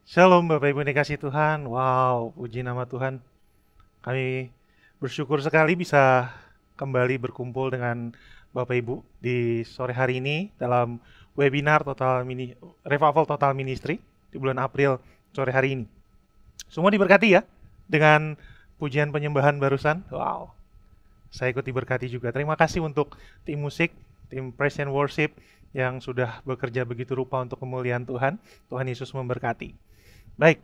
Shalom Bapak Ibu yang dikasih Tuhan. Wow, puji nama Tuhan. Kami bersyukur sekali bisa kembali berkumpul dengan Bapak Ibu di sore hari ini dalam webinar Revival Total Ministry di bulan April sore hari ini. Semua diberkati ya dengan pujian penyembahan barusan. Wow, saya ikut diberkati juga. Terima kasih untuk tim musik, tim praise and worship yang sudah bekerja begitu rupa untuk kemuliaan Tuhan. Tuhan Yesus memberkati. Baik,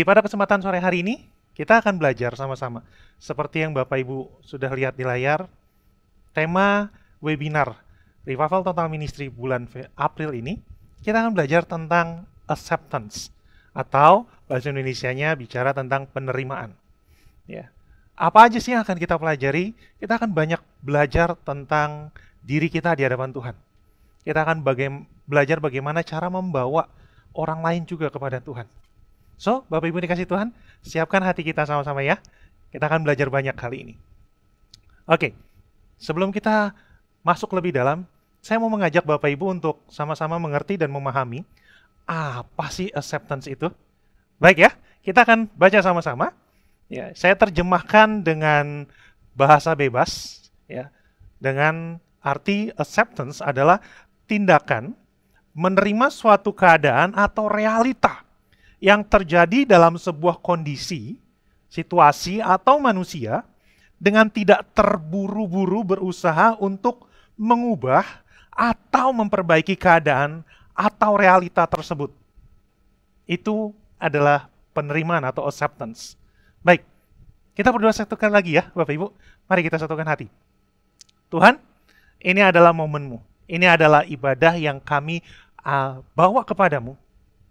pada kesempatan sore hari ini, kita akan belajar sama-sama. Seperti yang Bapak Ibu sudah lihat di layar, tema webinar Revival Total Ministry bulan April ini, kita akan belajar tentang acceptance, atau bahasa Indonesianya bicara tentang penerimaan. Ya. Apa aja sih yang akan kita pelajari? Kita akan banyak belajar tentang diri kita di hadapan Tuhan. Kita akan belajar bagaimana cara membawa orang lain juga kepada Tuhan. So, Bapak Ibu dikasih Tuhan, siapkan hati kita sama-sama ya. Kita akan belajar banyak kali ini. Oke, sebelum kita masuk lebih dalam, saya mau mengajak Bapak Ibu untuk sama-sama mengerti dan memahami apa sih acceptance itu. Baik ya, kita akan baca sama-sama. Ya, saya terjemahkan dengan bahasa bebas ya. Dengan arti acceptance adalah tindakan menerima suatu keadaan atau realita yang terjadi dalam sebuah kondisi, situasi, atau manusia dengan tidak terburu-buru berusaha untuk mengubah atau memperbaiki keadaan atau realita tersebut. Itu adalah penerimaan atau acceptance. Baik, kita berdua satukan lagi ya Bapak Ibu. Mari kita satukan hati. Tuhan, ini adalah momenmu. Ini adalah ibadah yang kami bawa kepadamu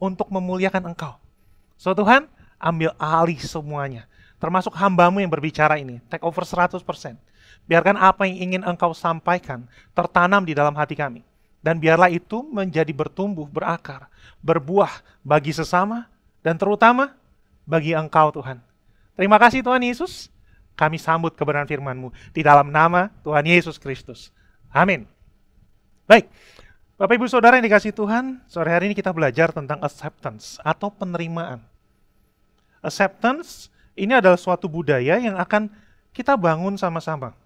untuk memuliakan Engkau. So Tuhan, ambil alih semuanya. Termasuk hambamu yang berbicara ini. Take over 100%. Biarkan apa yang ingin Engkau sampaikan tertanam di dalam hati kami. Dan biarlah itu menjadi bertumbuh, berakar, berbuah bagi sesama, dan terutama bagi Engkau Tuhan. Terima kasih Tuhan Yesus. Kami sambut kebenaran firman-Mu di dalam nama Tuhan Yesus Kristus. Amin. Baik. Bapak Ibu Saudara yang dikasih Tuhan, sore hari ini kita belajar tentang acceptance atau penerimaan. Acceptance ini adalah suatu budaya yang akan kita bangun sama-sama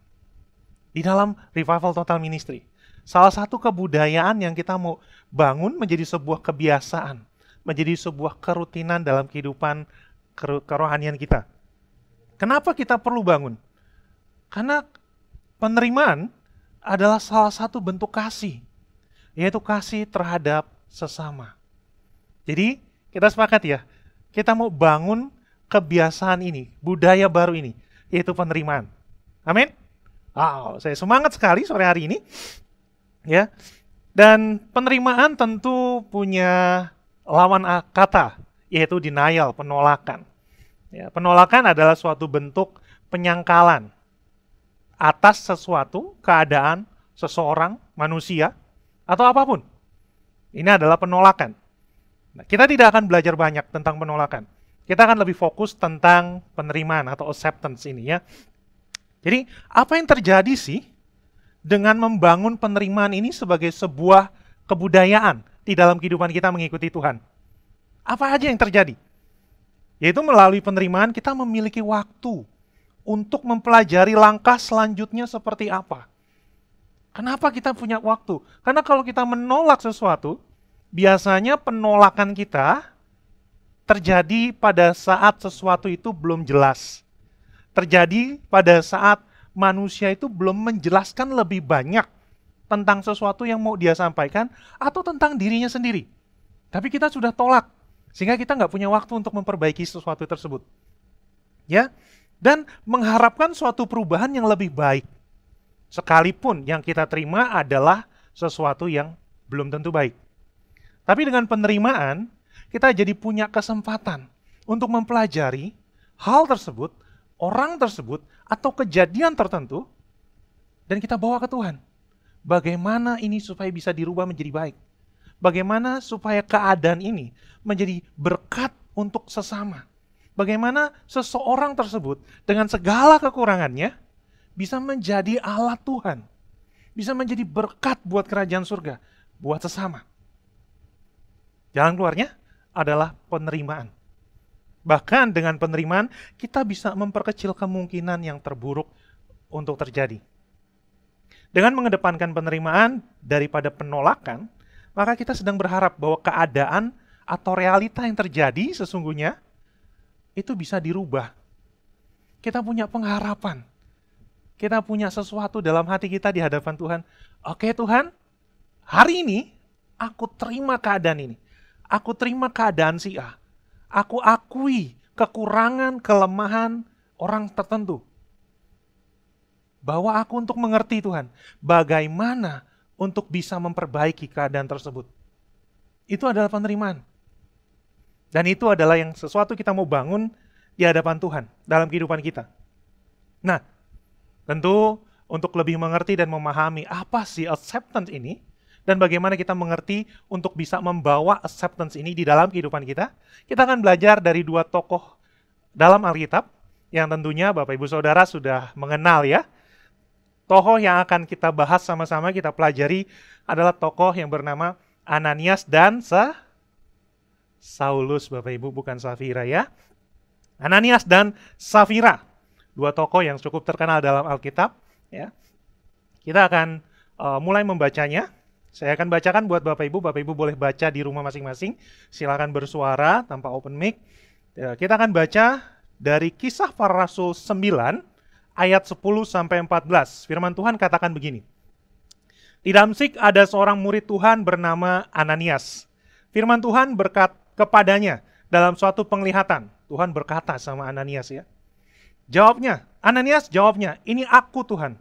di dalam Revival Total Ministry. Salah satu kebudayaan yang kita mau bangun menjadi sebuah kebiasaan, menjadi sebuah kerutinan dalam kehidupan kerohanian kita. Kenapa kita perlu bangun? Karena penerimaan adalah salah satu bentuk kasih, yaitu kasih terhadap sesama. Jadi, kita sepakat ya, kita mau bangun kebiasaan ini, budaya baru ini, yaitu penerimaan. Amin? Wow, saya semangat sekali sore hari ini. Ya. Dan penerimaan tentu punya lawan kata, yaitu denial, penolakan. Ya, penolakan adalah suatu bentuk penyangkalan atas sesuatu, keadaan, seseorang, manusia, atau apapun. Ini adalah penolakan. Nah, kita tidak akan belajar banyak tentang penolakan. Kita akan lebih fokus tentang penerimaan atau acceptance ini ya. Jadi, apa yang terjadi sih dengan membangun penerimaan ini sebagai sebuah kebudayaan di dalam kehidupan kita mengikuti Tuhan? Apa aja yang terjadi? Yaitu melalui penerimaan kita memiliki waktu untuk mempelajari langkah selanjutnya seperti apa. Kenapa kita punya waktu? Karena kalau kita menolak sesuatu, biasanya penolakan kita terjadi pada saat sesuatu itu belum jelas. Terjadi pada saat manusia itu belum menjelaskan lebih banyak tentang sesuatu yang mau dia sampaikan atau tentang dirinya sendiri. Tapi kita sudah tolak, sehingga kita nggak punya waktu untuk memperbaiki sesuatu tersebut. Ya, dan mengharapkan suatu perubahan yang lebih baik. Sekalipun yang kita terima adalah sesuatu yang belum tentu baik. Tapi dengan penerimaan, kita jadi punya kesempatan untuk mempelajari hal tersebut, orang tersebut, atau kejadian tertentu, dan kita bawa ke Tuhan. Bagaimana ini supaya bisa dirubah menjadi baik? Bagaimana supaya keadaan ini menjadi berkat untuk sesama? Bagaimana seseorang tersebut dengan segala kekurangannya bisa menjadi alat Tuhan, bisa menjadi berkat buat kerajaan surga, buat sesama. Jalan keluarnya adalah penerimaan. Bahkan dengan penerimaan, kita bisa memperkecil kemungkinan yang terburuk untuk terjadi. Dengan mengedepankan penerimaan daripada penolakan, maka kita sedang berharap bahwa keadaan atau realita yang terjadi sesungguhnya itu bisa dirubah. Kita punya pengharapan. Kita punya sesuatu dalam hati kita di hadapan Tuhan. Oke Tuhan, hari ini aku terima keadaan ini. Aku terima keadaan si A. Aku akui kekurangan, kelemahan orang tertentu. Bawa aku untuk mengerti Tuhan, bagaimana untuk bisa memperbaiki keadaan tersebut. Itu adalah penerimaan. Dan itu adalah yang sesuatu kita mau bangun di hadapan Tuhan dalam kehidupan kita. Nah, tentu untuk lebih mengerti dan memahami apa sih acceptance ini, dan bagaimana kita mengerti untuk bisa membawa acceptance ini di dalam kehidupan kita, kita akan belajar dari dua tokoh dalam Alkitab, yang tentunya Bapak Ibu Saudara sudah mengenal ya. Tokoh yang akan kita bahas sama-sama, kita pelajari adalah tokoh yang bernama Ananias dan Saulus, Bapak Ibu, bukan Safira ya. Ananias dan Safira, dua tokoh yang cukup terkenal dalam Alkitab. Ya. Kita akan mulai membacanya. Saya akan bacakan buat Bapak Ibu boleh baca di rumah masing-masing. Silakan bersuara tanpa open mic. Ya, kita akan baca dari Kisah Para Rasul 9, ayat 10 sampai 14. Firman Tuhan katakan begini. Di Damsyik ada seorang murid Tuhan bernama Ananias. Firman Tuhan berkata kepadanya dalam suatu penglihatan. Tuhan berkata sama Ananias ya. Ananias jawabnya, ini aku Tuhan.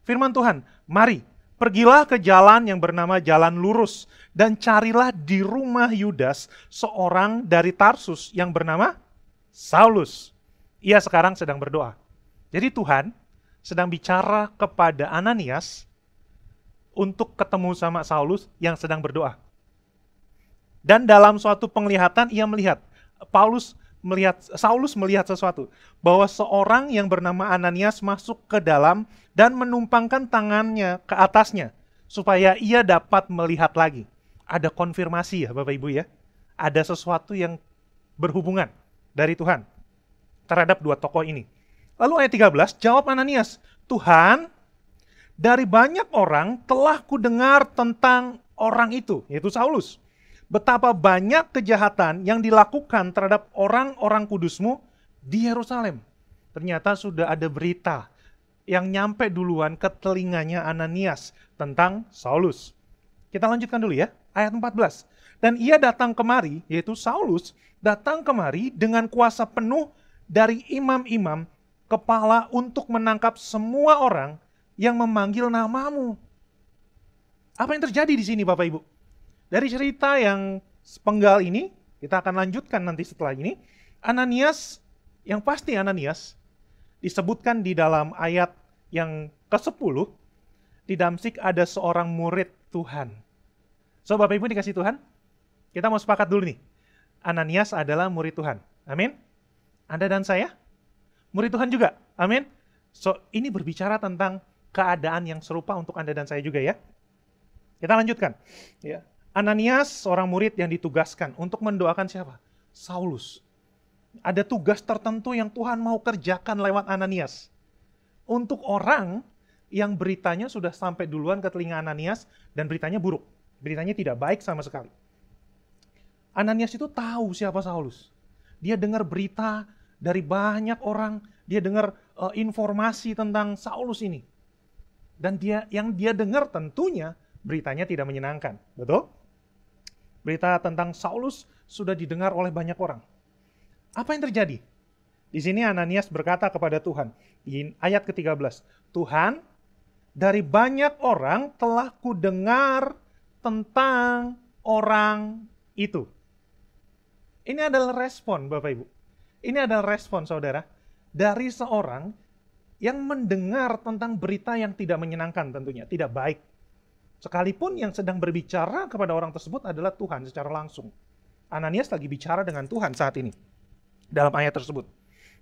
Firman Tuhan, mari pergilah ke jalan yang bernama Jalan Lurus dan carilah di rumah Yudas seorang dari Tarsus yang bernama Saulus. Ia sekarang sedang berdoa. Jadi Tuhan sedang bicara kepada Ananias untuk ketemu sama Saulus yang sedang berdoa. Dan dalam suatu penglihatan ia melihat, Saulus melihat sesuatu, bahwa seorang yang bernama Ananias masuk ke dalam dan menumpangkan tangannya ke atasnya, supaya ia dapat melihat lagi. Ada konfirmasi ya Bapak Ibu ya, ada sesuatu yang berhubungan dari Tuhan terhadap dua tokoh ini. Lalu ayat 13, jawab Ananias, Tuhan, dari banyak orang telah kudengar tentang orang itu, yaitu Saulus. Betapa banyak kejahatan yang dilakukan terhadap orang-orang kudusmu di Yerusalem. Ternyata sudah ada berita yang nyampe duluan ke telinganya Ananias tentang Saulus. Kita lanjutkan dulu ya, ayat 14. Dan ia datang kemari, yaitu Saulus, datang kemari dengan kuasa penuh dari imam-imam kepala untuk menangkap semua orang yang memanggil namamu. Apa yang terjadi di sini Bapak Ibu? Dari cerita yang sepenggal ini, kita akan lanjutkan nanti setelah ini, Ananias, yang pasti Ananias, disebutkan di dalam ayat yang ke-10, di Damsyik ada seorang murid Tuhan. So Bapak Ibu dikasih Tuhan, kita mau sepakat dulu nih, Ananias adalah murid Tuhan. Amin? Anda dan saya? Murid Tuhan juga, amin. So, ini berbicara tentang keadaan yang serupa untuk Anda dan saya juga ya. Kita lanjutkan. Ya. Ananias, seorang murid yang ditugaskan untuk mendoakan siapa? Saulus. Ada tugas tertentu yang Tuhan mau kerjakan lewat Ananias. Untuk orang yang beritanya sudah sampai duluan ke telinga Ananias dan beritanya buruk. Beritanya tidak baik sama sekali. Ananias itu tahu siapa Saulus. Dia dengar berita dari banyak orang, dia dengar informasi tentang Saulus ini. Dan yang dia dengar tentunya beritanya tidak menyenangkan. Betul? Berita tentang Saulus sudah didengar oleh banyak orang. Apa yang terjadi? Di sini Ananias berkata kepada Tuhan, di ayat ke-13, Tuhan, dari banyak orang telah kudengar tentang orang itu. Ini adalah respon Bapak Ibu. Ini adalah respon saudara dari seorang yang mendengar tentang berita yang tidak menyenangkan tentunya, tidak baik. Sekalipun yang sedang berbicara kepada orang tersebut adalah Tuhan secara langsung. Ananias lagi bicara dengan Tuhan saat ini dalam ayat tersebut.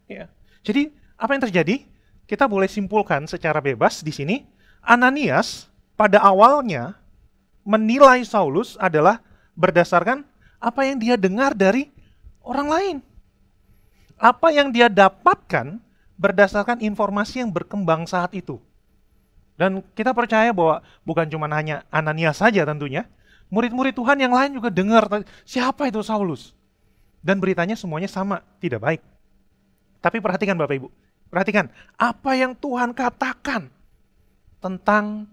Ya. Jadi apa yang terjadi? Kita boleh simpulkan secara bebas di sini. Ananias pada awalnya menilai Saulus adalah berdasarkan apa yang dia dengar dari orang lain. Apa yang dia dapatkan berdasarkan informasi yang berkembang saat itu. Dan kita percaya bahwa bukan cuma hanya Ananias saja tentunya, murid-murid Tuhan yang lain juga dengar, siapa itu Saulus? Dan beritanya semuanya sama, tidak baik. Tapi perhatikan Bapak Ibu, perhatikan apa yang Tuhan katakan tentang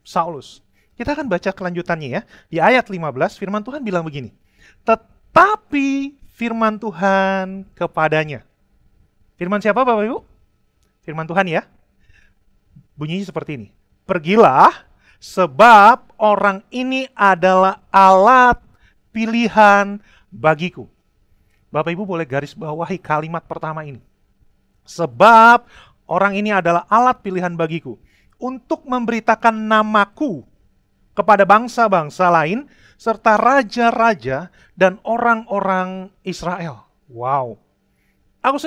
Saulus. Kita akan baca kelanjutannya ya. Di ayat 15 firman Tuhan bilang begini. Tetapi firman Tuhan kepadanya. Firman siapa Bapak Ibu? Firman Tuhan ya. Bunyinya seperti ini. Pergilah sebab orang ini adalah alat pilihan bagiku. Bapak Ibu boleh garis bawahi kalimat pertama ini. Sebab orang ini adalah alat pilihan bagiku untuk memberitakan namaku kepada bangsa-bangsa lain serta raja-raja dan orang-orang Israel. Wow. Aku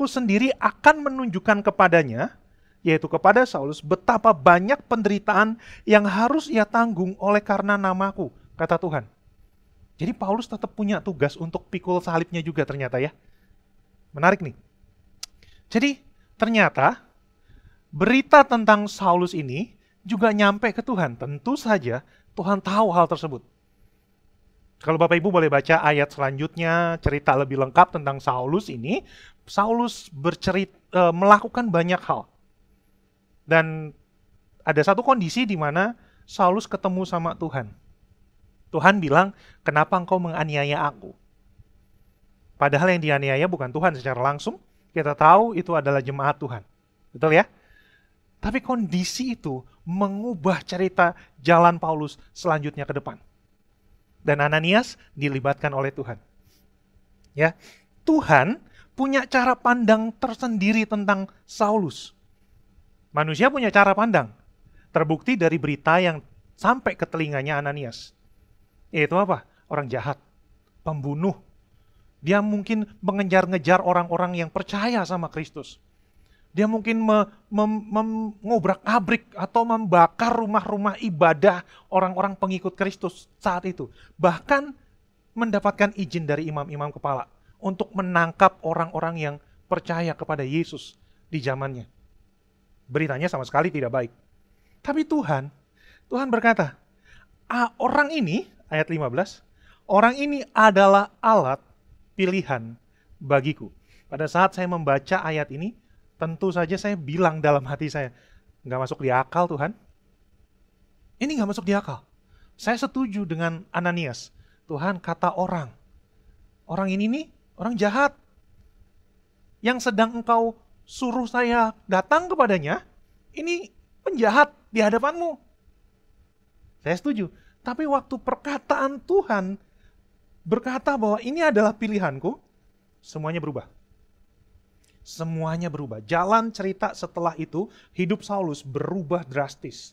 sendiri akan menunjukkan kepadanya, yaitu kepada Saulus, betapa banyak penderitaan yang harus ia tanggung oleh karena namaku, kata Tuhan. Jadi Paulus tetap punya tugas untuk pikul salibnya juga ternyata ya. Menarik nih. Jadi ternyata berita tentang Saulus ini juga nyampe ke Tuhan. Tentu saja Tuhan tahu hal tersebut. Kalau Bapak Ibu boleh baca ayat selanjutnya, cerita lebih lengkap tentang Saulus ini. Saulus melakukan banyak hal. Dan ada satu kondisi di mana Saulus ketemu sama Tuhan. Tuhan bilang, kenapa engkau menganiaya aku? Padahal yang dianiaya bukan Tuhan secara langsung. Kita tahu itu adalah jemaat Tuhan. Betul ya? Tapi kondisi itu mengubah cerita jalan Paulus selanjutnya ke depan. Dan Ananias dilibatkan oleh Tuhan. Ya, Tuhan punya cara pandang tersendiri tentang Saulus. Manusia punya cara pandang. Terbukti dari berita yang sampai ke telinganya Ananias. Yaitu apa? Orang jahat, pembunuh. Dia mungkin mengejar-ngejar orang-orang yang percaya sama Kristus. Dia mungkin mengobrak-abrik atau membakar rumah-rumah ibadah orang-orang pengikut Kristus saat itu. Bahkan mendapatkan izin dari imam-imam kepala untuk menangkap orang-orang yang percaya kepada Yesus di zamannya. Beritanya sama sekali tidak baik. Tapi Tuhan berkata, orang ini, ayat 15, orang ini adalah alat pilihan bagiku. Pada saat saya membaca ayat ini, tentu saja saya bilang dalam hati saya, nggak masuk di akal Tuhan. Ini nggak masuk di akal. Saya setuju dengan Ananias. Tuhan, kata orang. Orang ini nih, orang jahat. Yang sedang engkau suruh saya datang kepadanya, ini penjahat di hadapanmu. Saya setuju. Tapi waktu perkataan Tuhan berkata bahwa ini adalah pilihanku, semuanya berubah. Semuanya berubah. Jalan cerita setelah itu, hidup Saulus berubah drastis.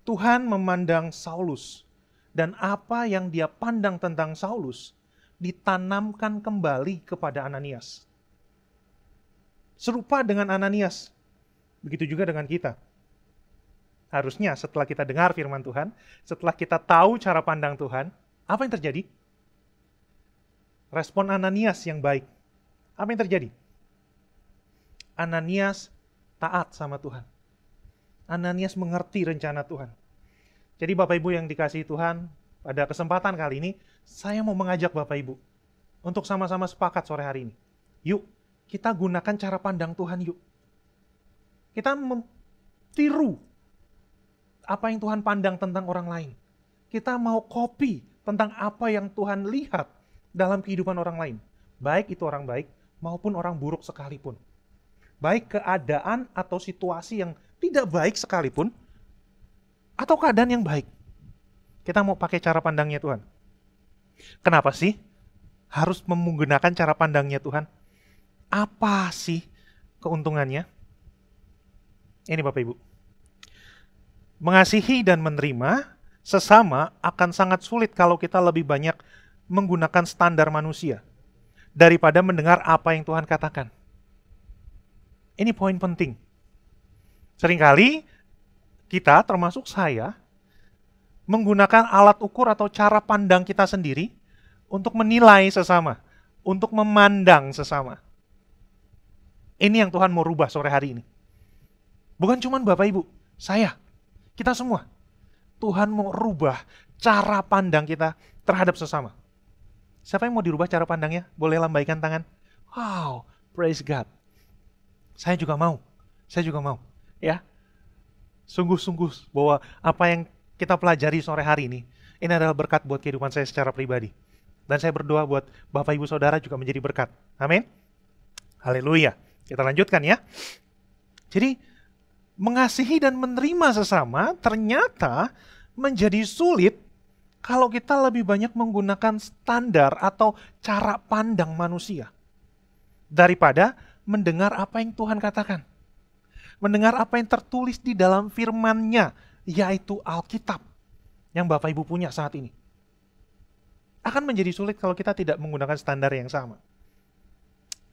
Tuhan memandang Saulus, dan apa yang dia pandang tentang Saulus ditanamkan kembali kepada Ananias. Serupa dengan Ananias, begitu juga dengan kita. Harusnya setelah kita dengar firman Tuhan, setelah kita tahu cara pandang Tuhan, apa yang terjadi? Respon Ananias yang baik. Apa yang terjadi? Ananias taat sama Tuhan. Ananias mengerti rencana Tuhan. Jadi Bapak Ibu yang dikasihi Tuhan, pada kesempatan kali ini, saya mau mengajak Bapak Ibu untuk sama-sama sepakat sore hari ini. Yuk, kita gunakan cara pandang Tuhan yuk. Kita tiru apa yang Tuhan pandang tentang orang lain. Kita mau copy tentang apa yang Tuhan lihat dalam kehidupan orang lain. Baik itu orang baik maupun orang buruk sekalipun. Baik keadaan atau situasi yang tidak baik sekalipun, atau keadaan yang baik. Kita mau pakai cara pandangnya Tuhan. Kenapa sih harus menggunakan cara pandangnya Tuhan? Apa sih keuntungannya? Ini Bapak Ibu. Mengasihi dan menerima sesama akan sangat sulit kalau kita lebih banyak menggunakan standar manusia daripada mendengar apa yang Tuhan katakan. Ini poin penting. Seringkali kita, termasuk saya, menggunakan alat ukur atau cara pandang kita sendiri untuk menilai sesama, untuk memandang sesama. Ini yang Tuhan mau rubah sore hari ini. Bukan cuma Bapak Ibu, saya, kita semua. Tuhan mau rubah cara pandang kita terhadap sesama. Siapa yang mau dirubah cara pandangnya? Boleh lambaikan tangan. Wow, praise God. Saya juga mau. Ya, sungguh-sungguh bahwa apa yang kita pelajari sore hari ini adalah berkat buat kehidupan saya secara pribadi. Dan saya berdoa buat Bapak Ibu Saudara juga menjadi berkat. Amin. Haleluya. Kita lanjutkan ya. Jadi, mengasihi dan menerima sesama ternyata menjadi sulit kalau kita lebih banyak menggunakan standar atau cara pandang manusia daripada mendengar apa yang Tuhan katakan. Mendengar apa yang tertulis di dalam firman-Nya, yaitu Alkitab yang Bapak Ibu punya saat ini. Akan menjadi sulit kalau kita tidak menggunakan standar yang sama.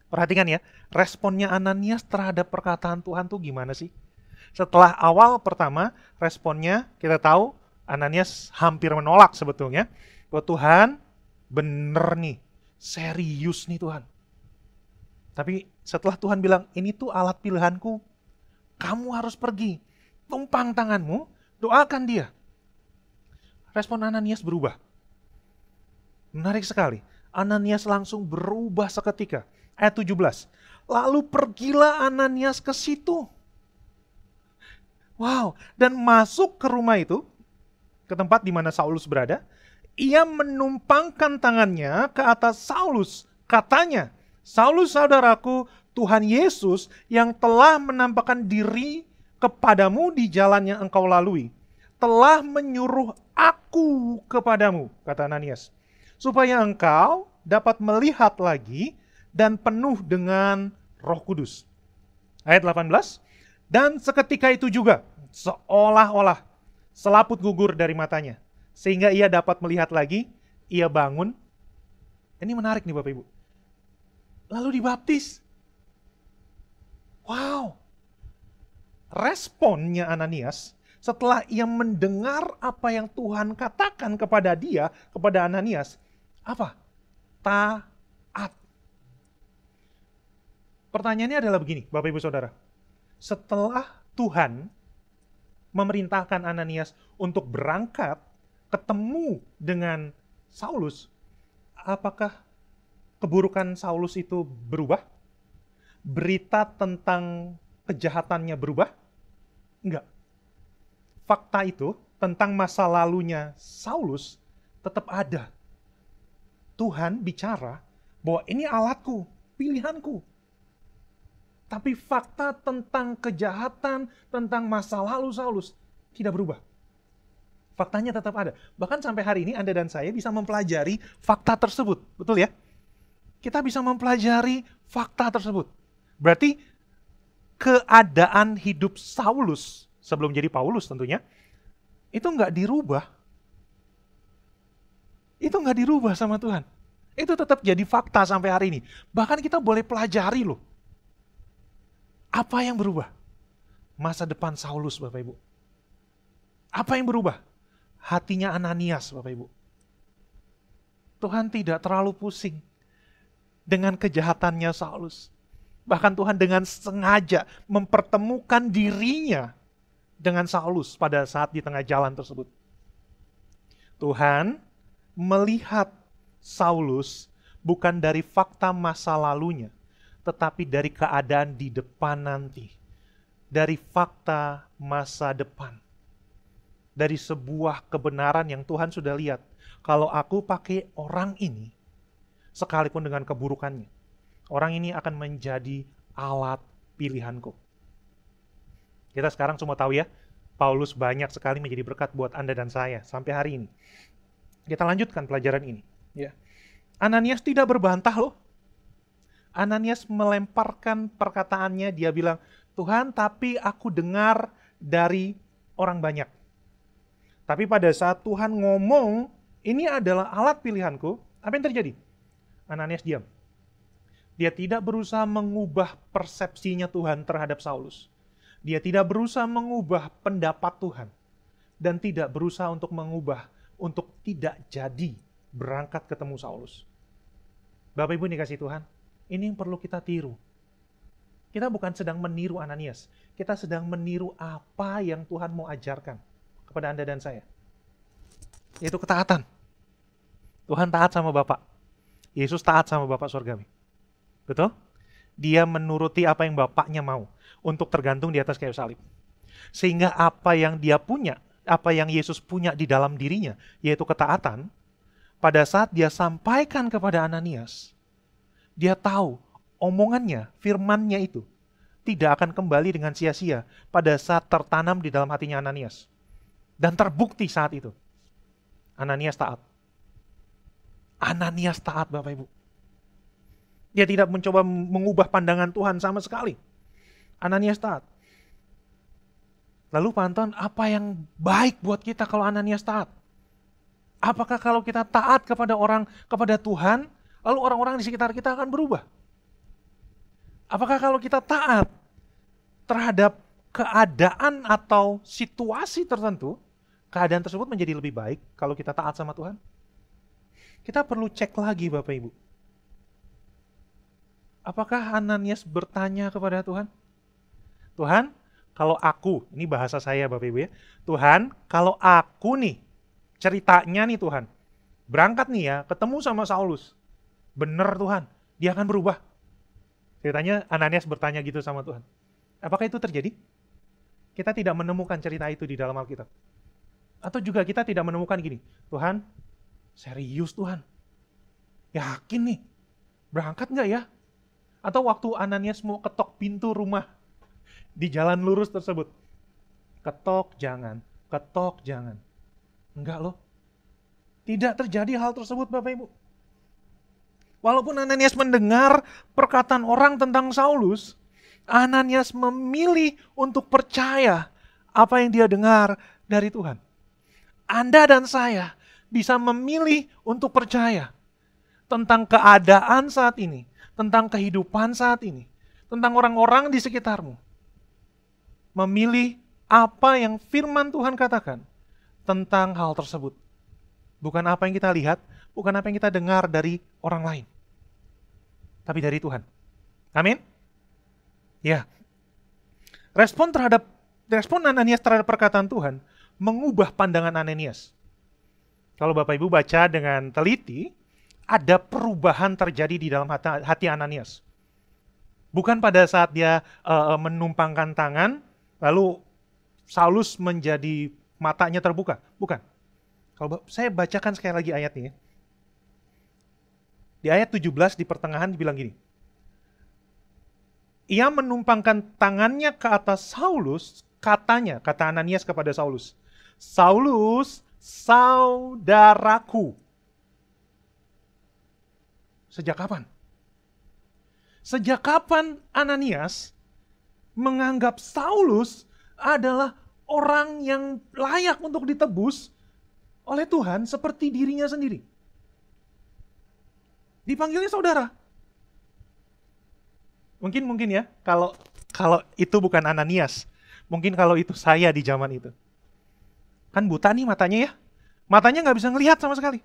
Perhatikan ya, responnya Ananias terhadap perkataan Tuhan tuh gimana sih? Setelah awal pertama, responnya kita tahu Ananias hampir menolak sebetulnya. Bahwa Tuhan, bener nih, serius nih Tuhan. Tapi setelah Tuhan bilang, ini tuh alat pilihanku, kamu harus pergi, tumpang tanganmu, doakan dia. Respon Ananias berubah. Menarik sekali. Ananias langsung berubah seketika. Ayat 17. Lalu pergilah Ananias ke situ. Wow, dan masuk ke rumah itu, ke tempat di mana Saulus berada. Ia menumpangkan tangannya ke atas Saulus. Katanya, Saulus saudaraku, Tuhan Yesus yang telah menampakkan diri kepadamu di jalan yang engkau lalui, telah menyuruh aku kepadamu, kata Ananias, supaya engkau dapat melihat lagi dan penuh dengan Roh Kudus. Ayat 18, dan seketika itu juga, seolah-olah selaput gugur dari matanya, sehingga ia dapat melihat lagi, ia bangun. Ini menarik nih Bapak Ibu. Lalu dibaptis. Wow. Responnya Ananias setelah ia mendengar apa yang Tuhan katakan kepada dia, kepada Ananias, apa? Taat. Pertanyaannya adalah begini, Bapak Ibu Saudara. Setelah Tuhan memerintahkan Ananias untuk berangkat ketemu dengan Saulus, apakah keburukan Saulus itu berubah? Berita tentang kejahatannya berubah? Enggak. Fakta itu tentang masa lalunya Saulus tetap ada. Tuhan bicara bahwa ini alatku, pilihanku. Tapi fakta tentang kejahatan, tentang masa lalu Saulus tidak berubah. Faktanya tetap ada. Bahkan sampai hari ini Anda dan saya bisa mempelajari fakta tersebut. Betul ya? Kita bisa mempelajari fakta tersebut. Berarti keadaan hidup Saulus sebelum jadi Paulus tentunya itu nggak dirubah. Itu nggak dirubah sama Tuhan. Itu tetap jadi fakta sampai hari ini. Bahkan kita boleh pelajari loh. Apa yang berubah? Masa depan Saulus, Bapak Ibu. Apa yang berubah? Hatinya Ananias, Bapak Ibu. Tuhan tidak terlalu pusing dengan kejahatannya Saulus. Bahkan Tuhan dengan sengaja mempertemukan dirinya dengan Saulus pada saat di tengah jalan tersebut. Tuhan melihat Saulus bukan dari fakta masa lalunya, tetapi dari keadaan di depan nanti. Dari fakta masa depan. Dari sebuah kebenaran yang Tuhan sudah lihat. Kalau aku pakai orang ini, sekalipun dengan keburukannya, orang ini akan menjadi alat pilihanku. Kita sekarang semua tahu ya, Paulus banyak sekali menjadi berkat buat Anda dan saya sampai hari ini. Kita lanjutkan pelajaran ini. Ya. Ananias tidak berbantah loh. Ananias melemparkan perkataannya, dia bilang, Tuhan tapi aku dengar dari orang banyak. Tapi pada saat Tuhan ngomong, ini adalah alat pilihanku, apa yang terjadi? Ananias diam. Dia tidak berusaha mengubah persepsinya Tuhan terhadap Saulus. Dia tidak berusaha mengubah pendapat Tuhan. dan tidak berusaha untuk mengubah, untuk tidak jadi berangkat ketemu Saulus. Bapak Ibu dikasih Tuhan, ini yang perlu kita tiru. Kita bukan sedang meniru Ananias, kita sedang meniru apa yang Tuhan mau ajarkan kepada Anda dan saya. Yaitu ketaatan. Tuhan taat sama Bapa. Yesus taat sama Bapa Surgawi. Betul? Dia menuruti apa yang Bapaknya mau untuk tergantung di atas kayu salib. Sehingga apa yang dia punya, apa yang Yesus punya di dalam dirinya, yaitu ketaatan, pada saat dia sampaikan kepada Ananias, dia tahu omongannya, firmannya itu tidak akan kembali dengan sia-sia pada saat tertanam di dalam hatinya Ananias. Dan terbukti saat itu. Ananias taat. Ananias taat, Bapak Ibu. Dia tidak mencoba mengubah pandangan Tuhan sama sekali. Ananias taat. Lalu Pak Anton, apa yang baik buat kita kalau Ananias taat? Apakah kalau kita taat kepada orang, kepada Tuhan, lalu orang-orang di sekitar kita akan berubah? Apakah kalau kita taat terhadap keadaan atau situasi tertentu, keadaan tersebut menjadi lebih baik kalau kita taat sama Tuhan? Kita perlu cek lagi Bapak Ibu. Apakah Ananias bertanya kepada Tuhan? Tuhan, kalau aku, ini bahasa saya Bapak Ibu ya, Tuhan, kalau aku nih, ceritanya nih Tuhan, berangkat nih ya, ketemu sama Saulus, bener Tuhan, dia akan berubah. Ceritanya Ananias bertanya gitu sama Tuhan. Apakah itu terjadi? Kita tidak menemukan cerita itu di dalam Alkitab. Atau juga kita tidak menemukan gini, Tuhan, serius Tuhan, yakin nih, berangkat nggak ya? Atau waktu Ananias mau ketok pintu rumah di jalan lurus tersebut, ketok jangan. Enggak loh. Tidak terjadi hal tersebut Bapak Ibu. Walaupun Ananias mendengar perkataan orang tentang Saulus, Ananias memilih untuk percaya apa yang dia dengar dari Tuhan. Anda dan saya bisa memilih untuk percaya tentang keadaan saat ini, tentang kehidupan saat ini, tentang orang-orang di sekitarmu. Memilih apa yang firman Tuhan katakan tentang hal tersebut. Bukan apa yang kita lihat, bukan apa yang kita dengar dari orang lain. Tapi dari Tuhan. Amin? Ya. Respon Ananias terhadap perkataan Tuhan mengubah pandangan Ananias. Kalau Bapak Ibu baca dengan teliti, ada perubahan terjadi di dalam hati Ananias. Bukan pada saat dia menumpangkan tangan, lalu Saulus menjadi matanya terbuka. Bukan. Kalau saya bacakan sekali lagi ayatnya. Di ayat 17 di pertengahan dibilang gini. Ia menumpangkan tangannya ke atas Saulus, katanya, kata Ananias kepada Saulus. Saulus, saudaraku. Sejak kapan? Sejak kapan Ananias menganggap Saulus adalah orang yang layak untuk ditebus oleh Tuhan seperti dirinya sendiri? Dipanggilnya saudara. Mungkin ya, kalau itu bukan Ananias, mungkin kalau itu saya di zaman itu. Kan buta nih matanya ya. Matanya nggak bisa ngelihat sama sekali.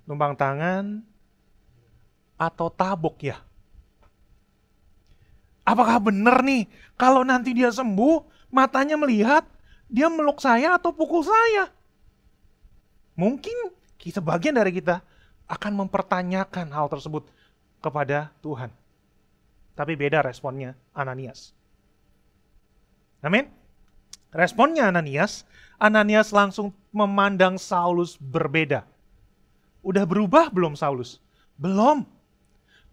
Numpang tangan atau tabok ya. Apakah benar nih kalau nanti dia sembuh, matanya melihat, dia meluk saya atau pukul saya? Mungkin sebagian dari kita akan mempertanyakan hal tersebut kepada Tuhan. Tapi beda responnya Ananias. Amin? Responnya Ananias langsung memandang Saulus berbeda. Udah berubah belum Saulus? Belum.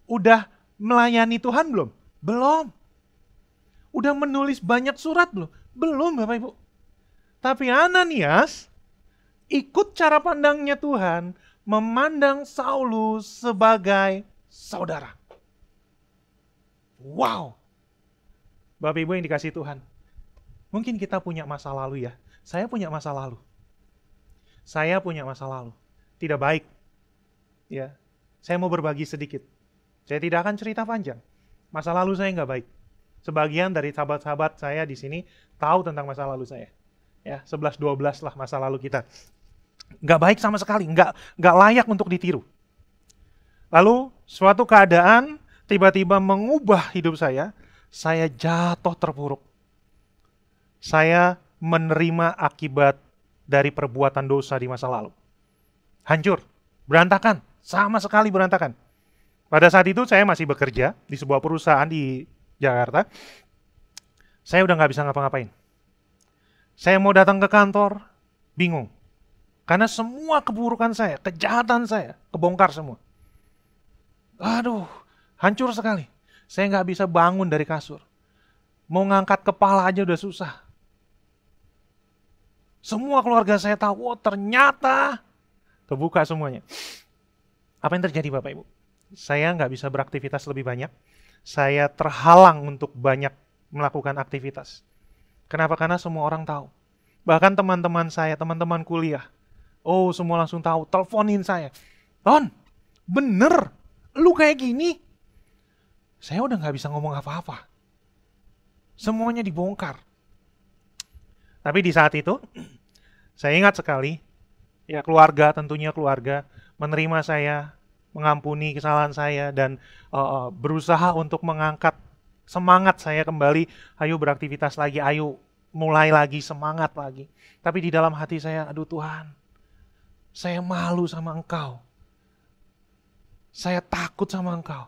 Udah melayani Tuhan belum? Belum. Udah menulis banyak surat belum? Belum Bapak Ibu. Tapi Ananias ikut cara pandangnya Tuhan, memandang Saulus sebagai saudara. Wow. Bapak Ibu yang dikasihi Tuhan. Mungkin kita punya masa lalu ya. Saya punya masa lalu. Tidak baik. Ya. Saya mau berbagi sedikit. Saya tidak akan cerita panjang. Masa lalu saya nggak baik. Sebagian dari sahabat-sahabat saya di sini tahu tentang masa lalu saya. Ya, 11-12 lah masa lalu kita. Nggak baik sama sekali, nggak layak untuk ditiru. Lalu suatu keadaan tiba-tiba mengubah hidup saya jatuh terpuruk. Saya menerima akibat dari perbuatan dosa di masa lalu. Hancur, berantakan, sama sekali berantakan. Pada saat itu saya masih bekerja di sebuah perusahaan di Jakarta. Saya udah nggak bisa ngapa-ngapain. Saya mau datang ke kantor, bingung. Karena semua keburukan saya, kejahatan saya, kebongkar semua. Aduh, hancur sekali. Saya nggak bisa bangun dari kasur. Mau ngangkat kepala aja udah susah. Semua keluarga saya tahu, oh ternyata kebuka semuanya. Apa yang terjadi Bapak Ibu? Saya nggak bisa beraktivitas lebih banyak. Saya terhalang untuk banyak melakukan aktivitas. Kenapa? Karena semua orang tahu. Bahkan teman-teman saya, teman-teman kuliah. Oh, semua langsung tahu. Teleponin saya. Ton, bener? Lu kayak gini? Saya udah nggak bisa ngomong apa-apa. Semuanya dibongkar. Tapi di saat itu, saya ingat sekali, ya keluarga, tentunya keluarga, menerima saya, mengampuni kesalahan saya, dan berusaha untuk mengangkat semangat saya kembali. Ayo beraktivitas lagi, ayo mulai lagi, semangat lagi. Tapi di dalam hati saya, aduh Tuhan, saya malu sama Engkau. Saya takut sama Engkau.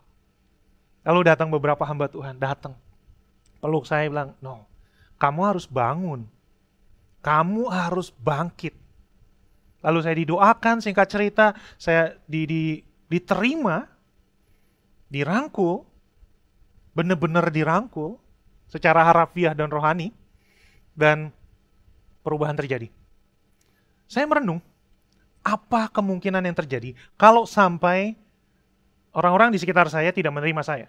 Lalu datang beberapa hamba Tuhan, datang. Peluk saya bilang, no, kamu harus bangun. Kamu harus bangkit. Lalu saya didoakan, singkat cerita, saya diterima, dirangkul, benar-benar dirangkul, secara harafiah dan rohani, dan perubahan terjadi. Saya merenung, apa kemungkinan yang terjadi kalau sampai orang-orang di sekitar saya tidak menerima saya.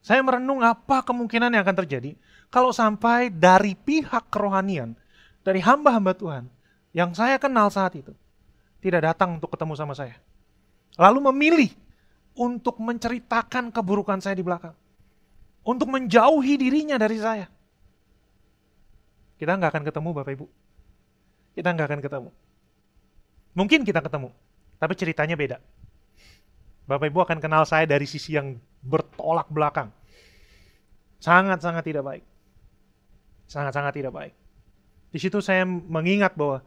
Saya merenung apa kemungkinan yang akan terjadi kalau sampai dari pihak kerohanian, dari hamba-hamba Tuhan, yang saya kenal saat itu, tidak datang untuk ketemu sama saya. Lalu memilih untuk menceritakan keburukan saya di belakang. Untuk menjauhi dirinya dari saya. Kita nggak akan ketemu Bapak Ibu. Kita nggak akan ketemu. Mungkin kita ketemu, tapi ceritanya beda. Bapak Ibu akan kenal saya dari sisi yang bertolak belakang. Sangat-sangat tidak baik. Sangat-sangat tidak baik. Di situ saya mengingat bahwa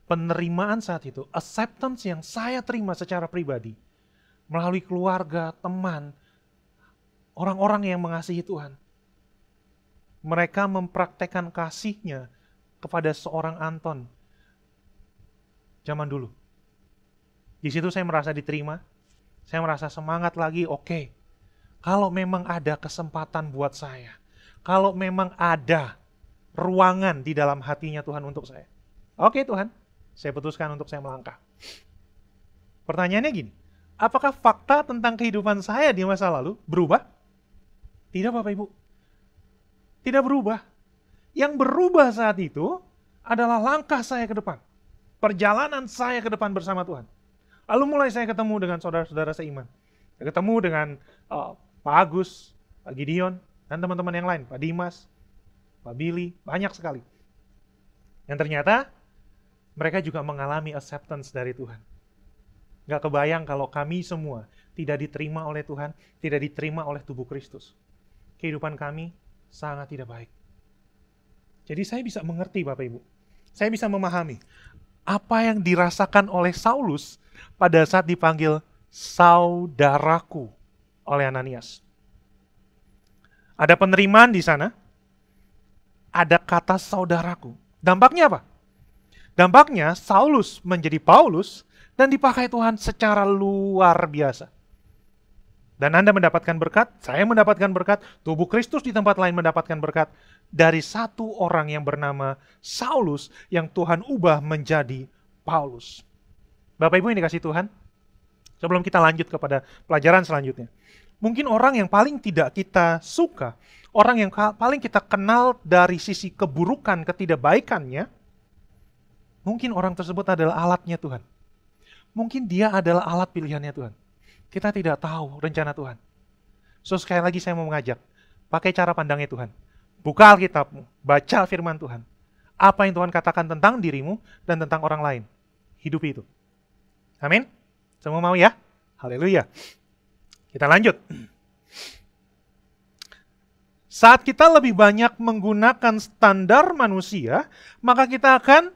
penerimaan saat itu, acceptance yang saya terima secara pribadi, melalui keluarga, teman, orang-orang yang mengasihi Tuhan. Mereka mempraktekkan kasihnya kepada seorang Anton zaman dulu. Di situ saya merasa diterima, saya merasa semangat lagi, oke. Kalau memang ada kesempatan buat saya, kalau memang ada ruangan di dalam hatinya Tuhan untuk saya. Oke Tuhan, saya putuskan untuk saya melangkah. Pertanyaannya gini, apakah fakta tentang kehidupan saya di masa lalu berubah? Tidak Bapak Ibu. Tidak berubah. Yang berubah saat itu adalah langkah saya ke depan. Perjalanan saya ke depan bersama Tuhan. Lalu mulai saya ketemu dengan saudara-saudara seiman. Saya ketemu dengan Pak Agus, Pak Gideon, dan teman-teman yang lain. Pak Dimas, Pak Billy, banyak sekali. Yang ternyata mereka juga mengalami acceptance dari Tuhan. Gak kebayang kalau kami semua tidak diterima oleh Tuhan, tidak diterima oleh tubuh Kristus. Kehidupan kami sangat tidak baik. Jadi saya bisa mengerti Bapak Ibu. Saya bisa memahami apa yang dirasakan oleh Saulus pada saat dipanggil saudaraku oleh Ananias. Ada penerimaan di sana, ada kata saudaraku. Dampaknya apa? Dampaknya Saulus menjadi Paulus dan dipakai Tuhan secara luar biasa. Dan Anda mendapatkan berkat, saya mendapatkan berkat, tubuh Kristus di tempat lain mendapatkan berkat dari satu orang yang bernama Saulus yang Tuhan ubah menjadi Paulus. Bapak Ibu yang dikasihi Tuhan, sebelum kita lanjut kepada pelajaran selanjutnya, mungkin orang yang paling tidak kita suka, orang yang paling kita kenal dari sisi keburukan, ketidakbaikannya, mungkin orang tersebut adalah alatnya Tuhan. Mungkin dia adalah alat pilihannya Tuhan. Kita tidak tahu rencana Tuhan. So sekali lagi saya mau mengajak, pakai cara pandangnya Tuhan. Buka Alkitabmu, baca firman Tuhan. Apa yang Tuhan katakan tentang dirimu dan tentang orang lain. Hidupi itu. Amin. Semua mau ya? Haleluya. Kita lanjut. Saat kita lebih banyak menggunakan standar manusia, maka kita akan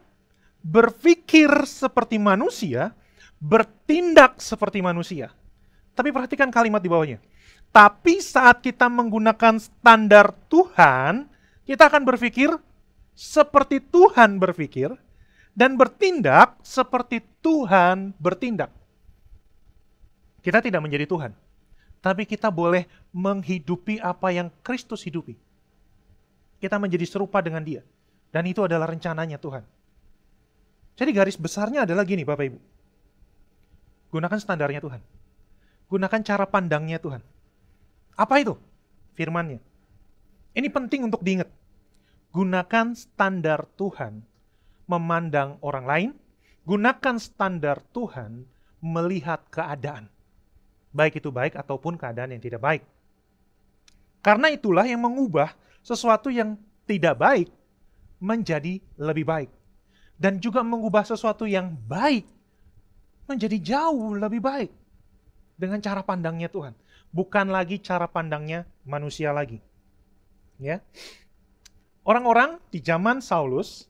berpikir seperti manusia, bertindak seperti manusia. Tapi perhatikan kalimat di bawahnya. Tapi saat kita menggunakan standar Tuhan, kita akan berpikir seperti Tuhan berpikir dan bertindak seperti Tuhan bertindak. Kita tidak menjadi Tuhan, tapi kita boleh menghidupi apa yang Kristus hidupi. Kita menjadi serupa dengan Dia. Dan itu adalah rencananya Tuhan. Jadi garis besarnya adalah gini Bapak Ibu. Gunakan standarnya Tuhan. Gunakan cara pandangnya Tuhan. Apa itu? Firman-Nya. Ini penting untuk diingat. Gunakan standar Tuhan memandang orang lain. Gunakan standar Tuhan melihat keadaan. Baik itu baik ataupun keadaan yang tidak baik. Karena itulah yang mengubah sesuatu yang tidak baik menjadi lebih baik. Dan juga mengubah sesuatu yang baik menjadi jauh lebih baik. Dengan cara pandangnya Tuhan. Bukan lagi cara pandangnya manusia lagi. Ya. Orang-orang di zaman Saulus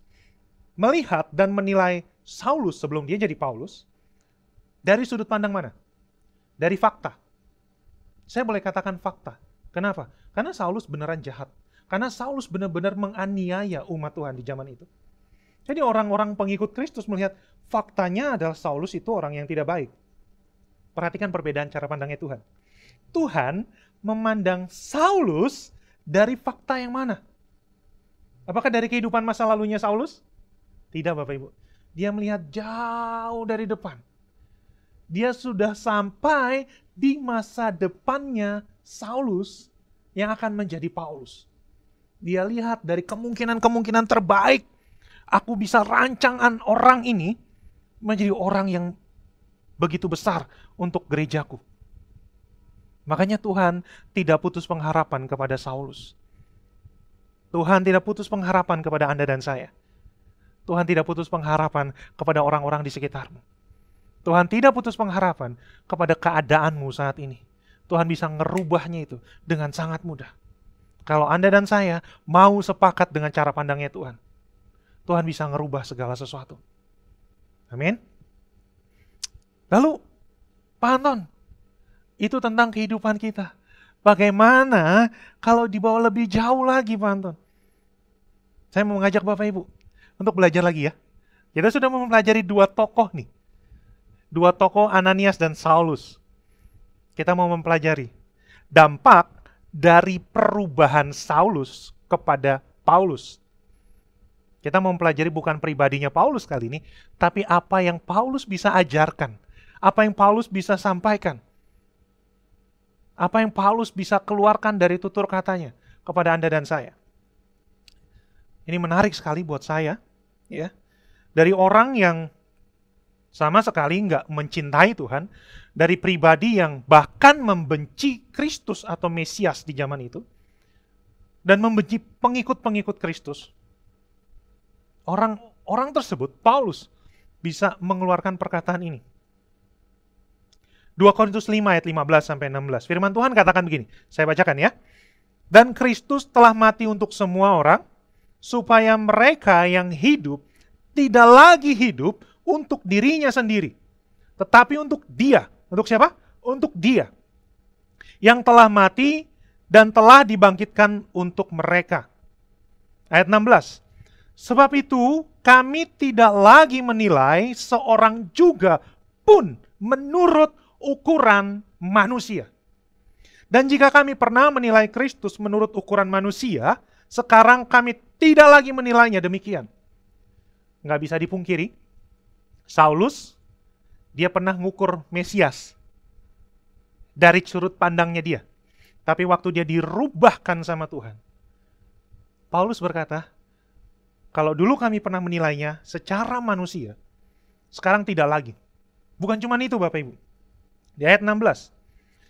melihat dan menilai Saulus sebelum dia jadi Paulus dari sudut pandang mana? Dari fakta. Saya boleh katakan fakta. Kenapa? Karena Saulus beneran jahat. Karena Saulus benar-benar menganiaya umat Tuhan di zaman itu. Jadi orang-orang pengikut Kristus melihat faktanya adalah Saulus itu orang yang tidak baik. Perhatikan perbedaan cara pandangnya Tuhan. Tuhan memandang Saulus dari fakta yang mana? Apakah dari kehidupan masa lalunya Saulus? Tidak Bapak Ibu. Dia melihat jauh dari depan. Dia sudah sampai di masa depannya Saulus yang akan menjadi Paulus. Dia lihat dari kemungkinan-kemungkinan terbaik. Aku bisa rancang orang ini menjadi orang yang begitu besar untuk gerejaku. Makanya Tuhan tidak putus pengharapan kepada Saulus. Tuhan tidak putus pengharapan kepada Anda dan saya. Tuhan tidak putus pengharapan kepada orang-orang di sekitarmu. Tuhan tidak putus pengharapan kepada keadaanmu saat ini. Tuhan bisa ngerubahnya itu dengan sangat mudah. Kalau Anda dan saya mau sepakat dengan cara pandangnya Tuhan, Tuhan bisa ngerubah segala sesuatu. Amin. Lalu, Pak Anton, itu tentang kehidupan kita. Bagaimana kalau dibawa lebih jauh lagi, Pak Anton? Saya mau mengajak Bapak Ibu untuk belajar lagi ya. Kita sudah mempelajari dua tokoh nih. Dua tokoh Ananias dan Saulus. Kita mau mempelajari dampak dari perubahan Saulus kepada Paulus. Kita mau mempelajari bukan pribadinya Paulus kali ini, tapi apa yang Paulus bisa ajarkan. Apa yang Paulus bisa sampaikan. Apa yang Paulus bisa keluarkan dari tutur katanya kepada Anda dan saya. Ini menarik sekali buat saya. Ya. Dari orang yang sama sekali nggak mencintai Tuhan, dari pribadi yang bahkan membenci Kristus atau Mesias di zaman itu, dan membenci pengikut-pengikut Kristus. Orang tersebut, Paulus, bisa mengeluarkan perkataan ini. 2 Korintus 5 ayat 15-16. Firman Tuhan katakan begini, saya bacakan ya. Dan Kristus telah mati untuk semua orang, supaya mereka yang hidup tidak lagi hidup untuk dirinya sendiri, tetapi untuk Dia. Untuk siapa? Untuk Dia. Yang telah mati dan telah dibangkitkan untuk mereka. Ayat 16. Sebab itu kami tidak lagi menilai seorang juga pun menurut ukuran manusia. Dan jika kami pernah menilai Kristus menurut ukuran manusia, sekarang kami tidak lagi menilainya demikian. Nggak bisa dipungkiri, Saulus, dia pernah ngukur Mesias dari sudut pandangnya dia. Tapi waktu dia dirubahkan sama Tuhan, Paulus berkata, kalau dulu kami pernah menilainya secara manusia, sekarang tidak lagi. Bukan cuma itu Bapak Ibu. Di ayat 16,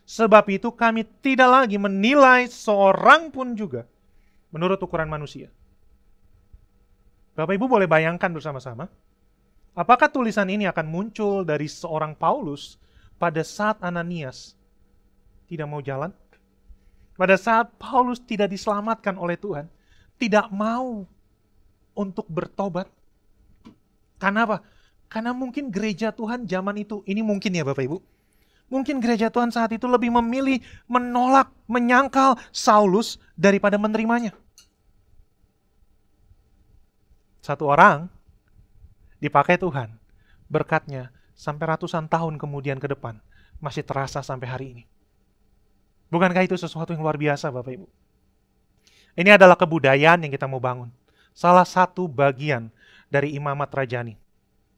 sebab itu kami tidak lagi menilai seorang pun juga menurut ukuran manusia. Bapak Ibu boleh bayangkan bersama-sama, apakah tulisan ini akan muncul dari seorang Paulus pada saat Ananias tidak mau jalan? Pada saat Paulus tidak diselamatkan oleh Tuhan, tidak mau untuk bertobat. Karena apa? Karena mungkin gereja Tuhan zaman itu, ini mungkin ya Bapak Ibu, mungkin gereja Tuhan saat itu lebih memilih menolak, menyangkal Saulus daripada menerimanya. Satu orang dipakai Tuhan, berkatnya sampai ratusan tahun kemudian ke depan masih terasa sampai hari ini. Bukankah itu sesuatu yang luar biasa Bapak Ibu? Ini adalah kebudayaan yang kita mau bangun. Salah satu bagian dari imamat rajani.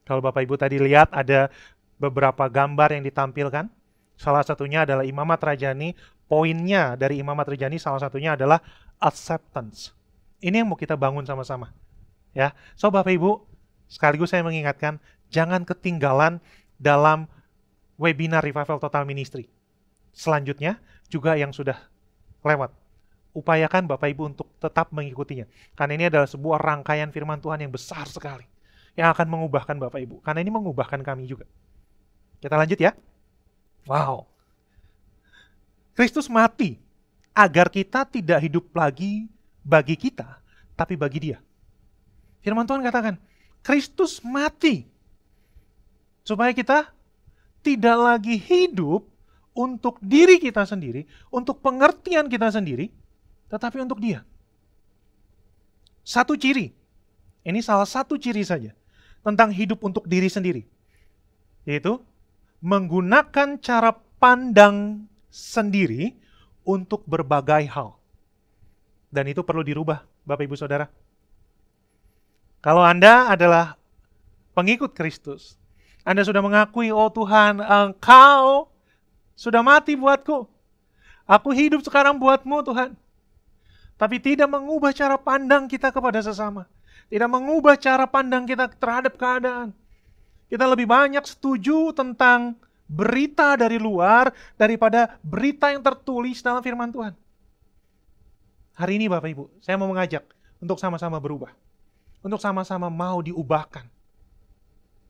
Kalau Bapak Ibu tadi lihat ada beberapa gambar yang ditampilkan. Salah satunya adalah imamat rajani. Poinnya dari imamat rajani salah satunya adalah acceptance. Ini yang mau kita bangun sama-sama. Ya, so Bapak Ibu, sekaligus saya mengingatkan, jangan ketinggalan dalam webinar Revival Total Ministry. Selanjutnya, juga yang sudah lewat. Upayakan Bapak Ibu untuk tetap mengikutinya. Karena ini adalah sebuah rangkaian firman Tuhan yang besar sekali. Yang akan mengubahkan Bapak Ibu. Karena ini mengubahkan kami juga. Kita lanjut ya. Wow. Kristus mati agar kita tidak hidup lagi bagi kita, tapi bagi Dia. Firman Tuhan katakan, Kristus mati supaya kita tidak lagi hidup untuk diri kita sendiri, untuk pengertian kita sendiri, tetapi untuk Dia. Satu ciri, ini salah satu ciri saja, tentang hidup untuk diri sendiri. Yaitu, menggunakan cara pandang sendiri untuk berbagai hal. Dan itu perlu dirubah, Bapak Ibu Saudara. Kalau Anda adalah pengikut Kristus, Anda sudah mengakui, oh Tuhan, Engkau sudah mati buatku. Aku hidup sekarang buatmu Tuhan. Tapi tidak mengubah cara pandang kita kepada sesama. Tidak mengubah cara pandang kita terhadap keadaan. Kita lebih banyak setuju tentang berita dari luar daripada berita yang tertulis dalam firman Tuhan. Hari ini Bapak Ibu, saya mau mengajak untuk sama-sama berubah. Untuk sama-sama mau diubahkan.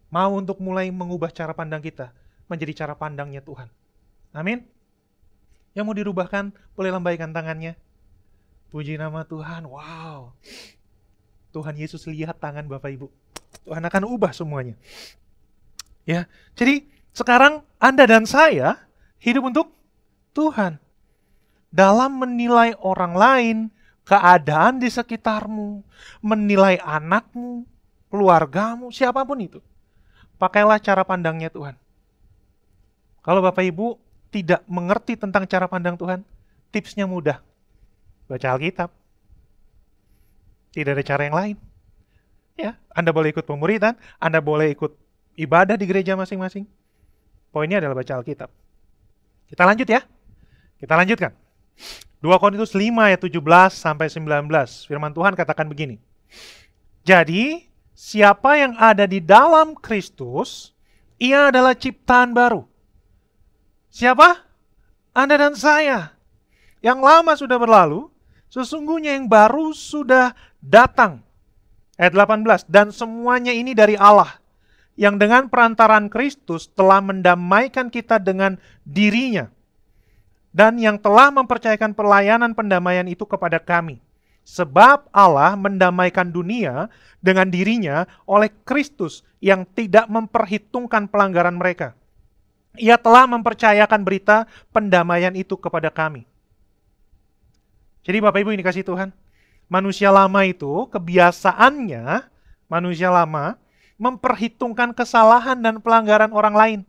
Mau untuk mulai mengubah cara pandang kita menjadi cara pandangnya Tuhan. Amin. Yang mau dirubahkan, boleh lambaikan tangannya. Puji nama Tuhan. Wow. Tuhan Yesus lihat tangan Bapak Ibu. Tuhan akan ubah semuanya. Ya, jadi sekarang Anda dan saya hidup untuk Tuhan. Dalam menilai orang lain, keadaan di sekitarmu, menilai anakmu, keluargamu, siapapun itu. Pakailah cara pandangnya Tuhan. Kalau Bapak Ibu tidak mengerti tentang cara pandang Tuhan, tipsnya mudah. Baca Alkitab. Tidak ada cara yang lain. Ya, Anda boleh ikut pemuridan, Anda boleh ikut ibadah di gereja masing-masing. Poinnya adalah baca Alkitab. Kita lanjut ya. Kita lanjutkan. 2 Korintus 5 ayat 17 sampai 19. Firman Tuhan katakan begini. Jadi, siapa yang ada di dalam Kristus, ia adalah ciptaan baru. Siapa? Anda dan saya. Yang lama sudah berlalu, sesungguhnya yang baru sudah datang. Ayat 18. Dan semuanya ini dari Allah, yang dengan perantaraan Kristus telah mendamaikan kita dengan dirinya, dan yang telah mempercayakan pelayanan pendamaian itu kepada kami. Sebab Allah mendamaikan dunia dengan dirinya oleh Kristus yang tidak memperhitungkan pelanggaran mereka. Ia telah mempercayakan berita pendamaian itu kepada kami. Jadi Bapak Ibu ini kasih Tuhan, manusia lama itu kebiasaannya, manusia lama memperhitungkan kesalahan dan pelanggaran orang lain.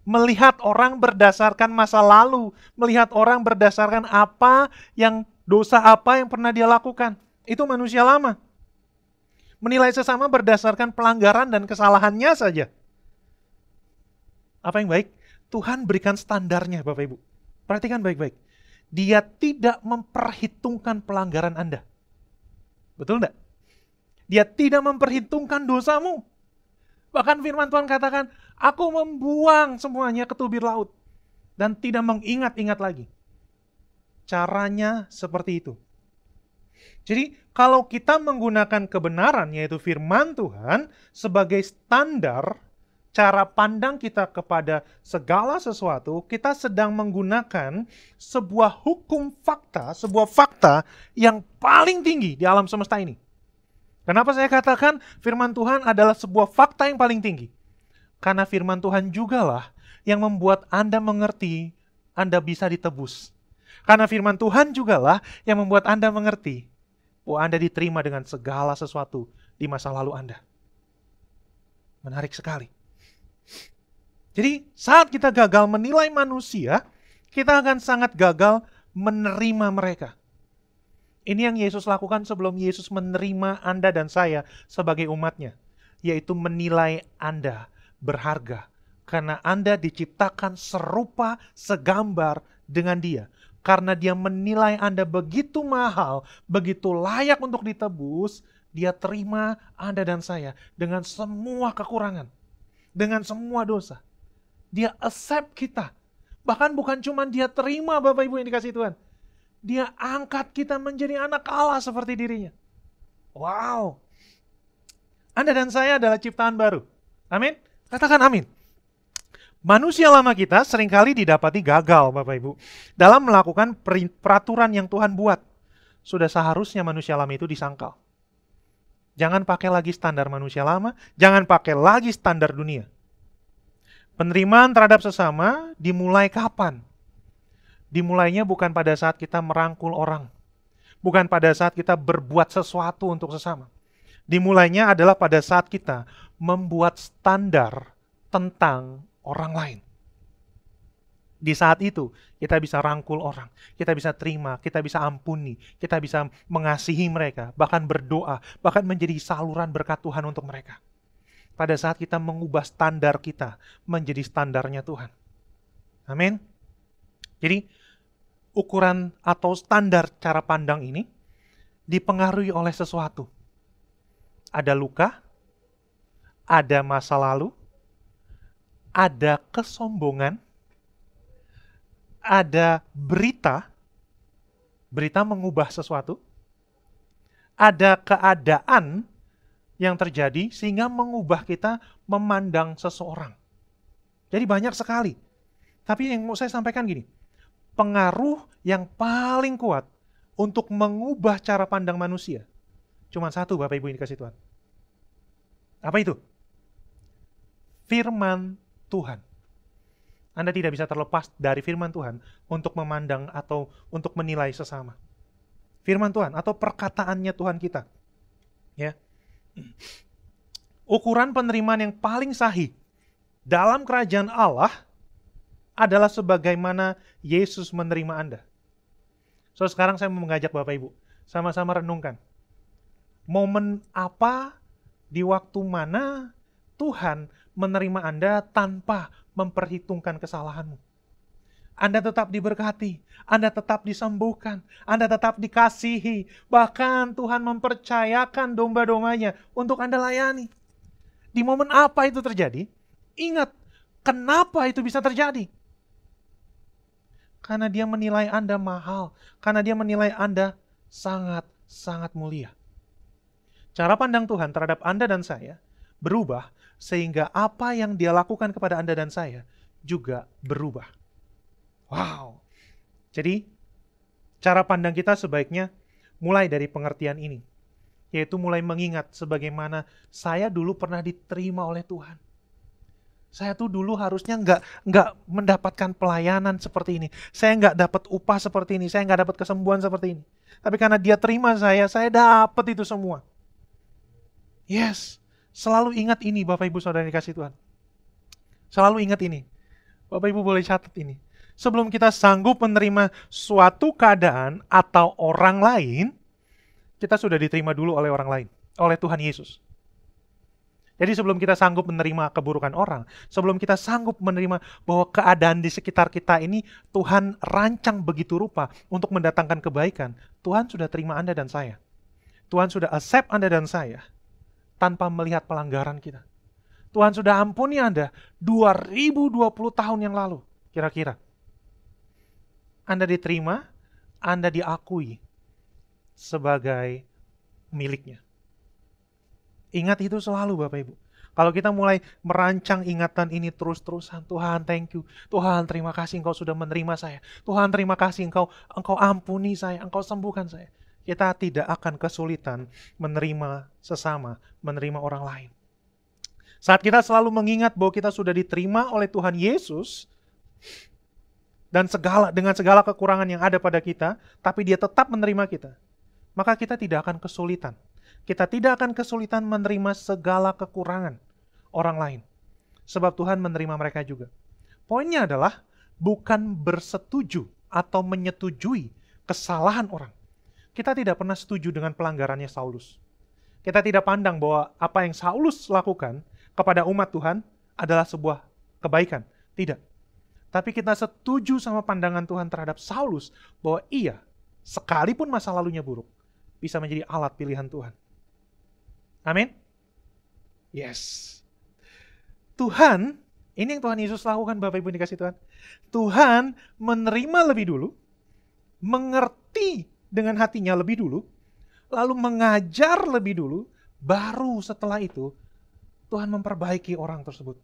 Melihat orang berdasarkan masa lalu, melihat orang berdasarkan apa yang dosa apa yang pernah dia lakukan. Itu manusia lama. Menilai sesama berdasarkan pelanggaran dan kesalahannya saja. Apa yang baik? Tuhan berikan standarnya Bapak Ibu. Perhatikan baik-baik. Dia tidak memperhitungkan pelanggaran Anda. Betul enggak? Dia tidak memperhitungkan dosamu. Bahkan firman Tuhan katakan, aku membuang semuanya ke tubir laut. Dan tidak mengingat-ingat lagi. Caranya seperti itu. Jadi kalau kita menggunakan kebenaran, yaitu firman Tuhan, sebagai standar cara pandang kita kepada segala sesuatu, kita sedang menggunakan sebuah hukum fakta, sebuah fakta yang paling tinggi di alam semesta ini. Kenapa saya katakan firman Tuhan adalah sebuah fakta yang paling tinggi? Karena firman Tuhan jugalah yang membuat Anda mengerti Anda bisa ditebus. Karena firman Tuhan jugalah yang membuat Anda mengerti bahwa Anda diterima dengan segala sesuatu di masa lalu Anda. Menarik sekali. Jadi saat kita gagal menilai manusia, kita akan sangat gagal menerima mereka. Ini yang Yesus lakukan sebelum Yesus menerima Anda dan saya sebagai umatnya, yaitu menilai Anda berharga. Karena Anda diciptakan serupa, segambar dengan Dia. Karena Dia menilai Anda begitu mahal, begitu layak untuk ditebus, Dia terima Anda dan saya dengan semua kekurangan, dengan semua dosa. Dia accept kita. Bahkan bukan cuma Dia terima Bapak Ibu yang dikasihi Tuhan. Dia angkat kita menjadi anak Allah seperti dirinya. Wow. Anda dan saya adalah ciptaan baru. Amin. Katakan amin. Manusia lama kita seringkali didapati gagal, Bapak Ibu, dalam melakukan peraturan yang Tuhan buat. Sudah seharusnya manusia lama itu disangkal. Jangan pakai lagi standar manusia lama, jangan pakai lagi standar dunia. Penerimaan terhadap sesama dimulai kapan? Dimulainya bukan pada saat kita merangkul orang. Bukan pada saat kita berbuat sesuatu untuk sesama. Dimulainya adalah pada saat kita membuat standar tentang orang lain. Di saat itu, kita bisa rangkul orang, kita bisa terima, kita bisa ampuni, kita bisa mengasihi mereka, bahkan berdoa, bahkan menjadi saluran berkat Tuhan untuk mereka. Pada saat kita mengubah standar kita menjadi standarnya Tuhan. Amin. Jadi, ukuran atau standar cara pandang ini dipengaruhi oleh sesuatu. Ada luka, ada masa lalu, ada kesombongan, ada berita mengubah sesuatu, ada keadaan yang terjadi sehingga mengubah kita memandang seseorang. Jadi banyak sekali. Tapi yang mau saya sampaikan gini, pengaruh yang paling kuat untuk mengubah cara pandang manusia, cuma satu Bapak Ibu yang dikasih Tuhan. Apa itu? Firman Tuhan. Anda tidak bisa terlepas dari firman Tuhan untuk memandang atau untuk menilai sesama. Firman Tuhan atau perkataannya Tuhan kita. Ya. Ukuran penerimaan yang paling sahih dalam kerajaan Allah adalah sebagaimana Yesus menerima Anda. So sekarang saya mau mengajak Bapak Ibu sama-sama renungkan. Momen apa di waktu mana Tuhan menerima Anda tanpa memperhitungkan kesalahanmu. Anda tetap diberkati, Anda tetap disembuhkan, Anda tetap dikasihi. Bahkan Tuhan mempercayakan domba-dombanya untuk Anda layani. Di momen apa itu terjadi? Ingat, kenapa itu bisa terjadi? Karena Dia menilai Anda mahal, karena Dia menilai Anda sangat mulia. Cara pandang Tuhan terhadap Anda dan saya berubah sehingga apa yang Dia lakukan kepada Anda dan saya juga berubah. Wow. Jadi, cara pandang kita sebaiknya mulai dari pengertian ini. Yaitu mulai mengingat sebagaimana saya dulu pernah diterima oleh Tuhan. Saya tuh dulu harusnya nggak mendapatkan pelayanan seperti ini. Saya nggak dapat upah seperti ini. Saya nggak dapat kesembuhan seperti ini. Tapi karena Dia terima saya dapat itu semua. Yes. Selalu ingat ini Bapak Ibu Saudara yang dikasihi Tuhan. Selalu ingat ini. Bapak Ibu boleh catat ini. Sebelum kita sanggup menerima suatu keadaan atau orang lain, kita sudah diterima dulu oleh orang lain, oleh Tuhan Yesus. Jadi sebelum kita sanggup menerima keburukan orang, sebelum kita sanggup menerima bahwa keadaan di sekitar kita ini Tuhan rancang begitu rupa untuk mendatangkan kebaikan, Tuhan sudah terima Anda dan saya. Tuhan sudah accept Anda dan saya tanpa melihat pelanggaran kita. Tuhan sudah ampuni Anda 2020 tahun yang lalu, kira-kira. Anda diterima, Anda diakui sebagai miliknya. Ingat itu selalu Bapak Ibu. Kalau kita mulai merancang ingatan ini terus-terusan, Tuhan thank you, Tuhan terima kasih Engkau sudah menerima saya, Tuhan terima kasih Engkau ampuni saya, Engkau sembuhkan saya. Kita tidak akan kesulitan menerima sesama, menerima orang lain. Saat kita selalu mengingat bahwa kita sudah diterima oleh Tuhan Yesus, dan dengan segala kekurangan yang ada pada kita, tapi Dia tetap menerima kita, maka kita tidak akan kesulitan. Kita tidak akan kesulitan menerima segala kekurangan orang lain. Sebab Tuhan menerima mereka juga. Poinnya adalah bukan bersetuju atau menyetujui kesalahan orang. Kita tidak pernah setuju dengan pelanggarannya Saulus. Kita tidak pandang bahwa apa yang Saulus lakukan kepada umat Tuhan adalah sebuah kebaikan. Tidak. Tapi kita setuju sama pandangan Tuhan terhadap Saulus bahwa ia, sekalipun masa lalunya buruk, bisa menjadi alat pilihan Tuhan. Amin? Yes. Tuhan, ini yang Tuhan Yesus lakukan Bapak Ibu dikasih Tuhan. Tuhan menerima lebih dulu, mengerti dengan hatinya lebih dulu, lalu mengajar lebih dulu, baru setelah itu Tuhan memperbaiki orang tersebut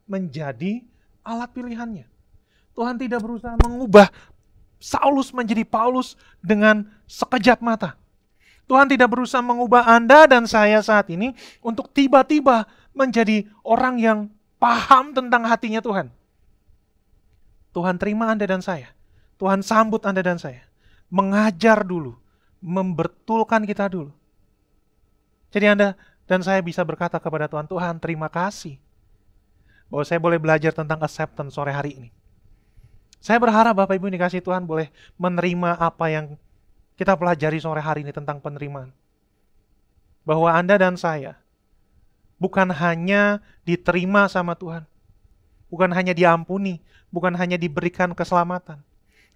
menjadi alat pilihannya. Tuhan tidak berusaha mengubah Saulus menjadi Paulus dengan sekejap mata. Tuhan tidak berusaha mengubah Anda dan saya saat ini untuk tiba-tiba menjadi orang yang paham tentang hatinya Tuhan. Tuhan terima Anda dan saya. Tuhan sambut Anda dan saya. Mengajar dulu. Membetulkan kita dulu. Jadi Anda dan saya bisa berkata kepada Tuhan, Tuhan terima kasih bahwa saya boleh belajar tentang acceptance sore hari ini. Saya berharap Bapak Ibu dikasih Tuhan boleh menerima apa yang kita pelajari sore hari ini tentang penerimaan. Bahwa Anda dan saya bukan hanya diterima sama Tuhan. Bukan hanya diampuni. Bukan hanya diberikan keselamatan.